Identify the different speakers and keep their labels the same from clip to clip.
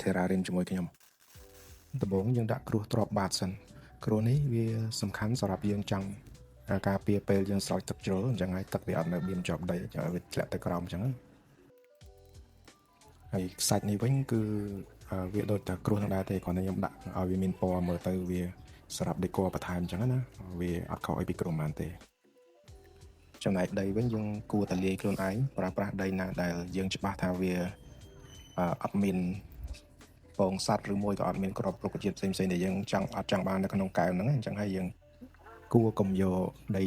Speaker 1: terrarium ជាមួយខ្ញុំដំបូងយើងដាក់គ្រួសទ្រាប់បាតសិនគ្រួសនេះវាសំខាន់សម្រាប់យើងចង់ការពារពេលយើងស្រោចទឹកជ្រុលអញ្ចឹងហើយទឹកវាអត់នៅបៀមជាប់ដីចុះវាធ្លាក់ទៅក្រោមអញ្ចឹងហើយខ្សាច់នេះវិញគឺវាដូចតែគ្រួសនឹងដែរទេគ្រាន់តែខ្ញុំដាក់ឲ្យវាមានពណ៌មើលទៅវាសម្រាប់ decor បន្ថែមអញ្ចឹងណាវាអត់ខុសអីពីគ្រួសប៉ុន្មានទេចំណែកដីវិញយើងគួរតែលាយខ្លួនឯងប្រើប្រាស់ដីណាដែលយើងច្បាស់ថាវាអត់មានពងសត្វឬមួយក៏អត់មានគ្រាប់រុក្ខជាតិផ្សេងៗដែលយើងអត់ចង់បាននៅក្នុងកែវហ្នឹងអញ្ចឹងហើយយើងគួរកុំយកដី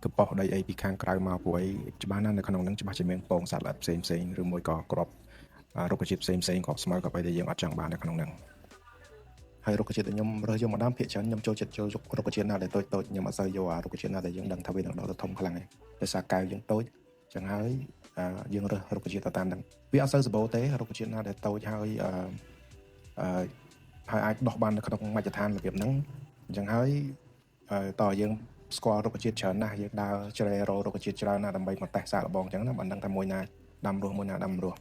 Speaker 1: កំប៉ុស្តដីអីពីខាងក្រៅមកព្រោះអីច្បាស់ណាស់នៅក្នុងហ្នឹងច្បាស់ជាមានពងសត្វល្អិតផ្សេងៗឬមួយក៏គ្រាប់រុក្ខជាតិផ្សេងៗគ្រាប់ស្មៅក៏បីដែលយើងអត់ចង់បាននៅក្នុងហ្នឹងហើយរុក្ខជាតិដែលខ្ញុំរើសយកមកដាំភាគច្រើនខ្ញុំចូលចិត្តយករុក្ខជាតិណាដែលតូចៗខ្ញុំអត់សូវយករុក្ខជាតិណាដែលយើងដឹងថាវានឹងដុះទៅធំខ្លាំងទេដោយសារកែវយើងតូចអញ្ចឹងហើយយើងរើសរុក្ខជាតិទៅតាមហ្នឹងវាអត់សូវសម្បូរទេរុក្ខជាតិណាដែលតូចហើយអាចដុះបាននៅក្នុងមជ្ឈដ្ឋានរបៀបហ្នឹងអញ្ចឹងហើយតើយើងស្គាល់រុក្ខជាតិច្រើនណាស់យើងដើរជ្រែរោរុក្ខជាតិច្រើនណាស់ដើម្បីមកតេស្តសាកល្បងអញ្ចឹងណាមិនដឹងថាមួយណាដាំរស់មួយណាដាំរស់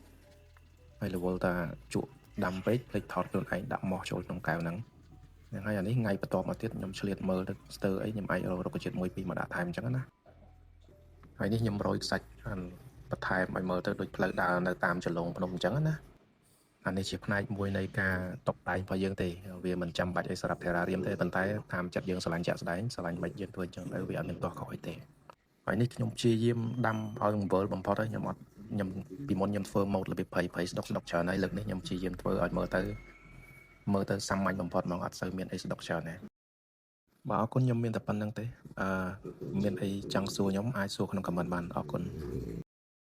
Speaker 1: ហើយរវល់តាជក់ដាំពេកភ្លេចថតខ្លួនឯងដាក់មកចូលក្នុងកែវហ្នឹងហើយអានេះថ្ងៃបន្ទាប់មកទៀតខ្ញុំឆ្លៀតមើលទៅស្ទើរអីខ្ញុំអាចរករុក្ខជាតិមួយពីរមកដាក់ថែមអញ្ចឹងណាហើយនេះខ្ញុំរោយខ្សាច់បន្ថែមឲ្យមើលទៅដូចផ្លូវដើរនៅតាមចលងភ្នំអញ្ចឹងណាអានេះជាផ្នែកមួយនៃការតុបតែងរបស់យើងទេវាមិនចាំបាច់អីសម្រាប់ terrarium ទេប៉ុន្តែតាមចិត្តយើងស្រឡាញ់ជាក់ស្ដែងស្រឡាញ់មិនយើងធ្វើអញ្ចឹងទៅវាអត់មានទាស់ខុសអីទេហើយនេះខ្ញុំព្យាយាមដាំឲ្យរង្វិលបំផុតហើយខ្ញុំពីមុនខ្ញុំធ្វើម៉ូដរបៀបភ័យស្ដុកច្រើនហើយលើកនេះខ្ញុំព្យាយាមធ្វើឲ្យមើលទៅសាមញ្ញបំផុតហ្មងអត់សូវមានអីស្ដុកច្រើនទេបាទអរគុណខ្ញុំមានតែប៉ុណ្្នឹងទេមានអីចង់សួរខ្ញុំអាចសួរក្នុង comment បានអរគុណ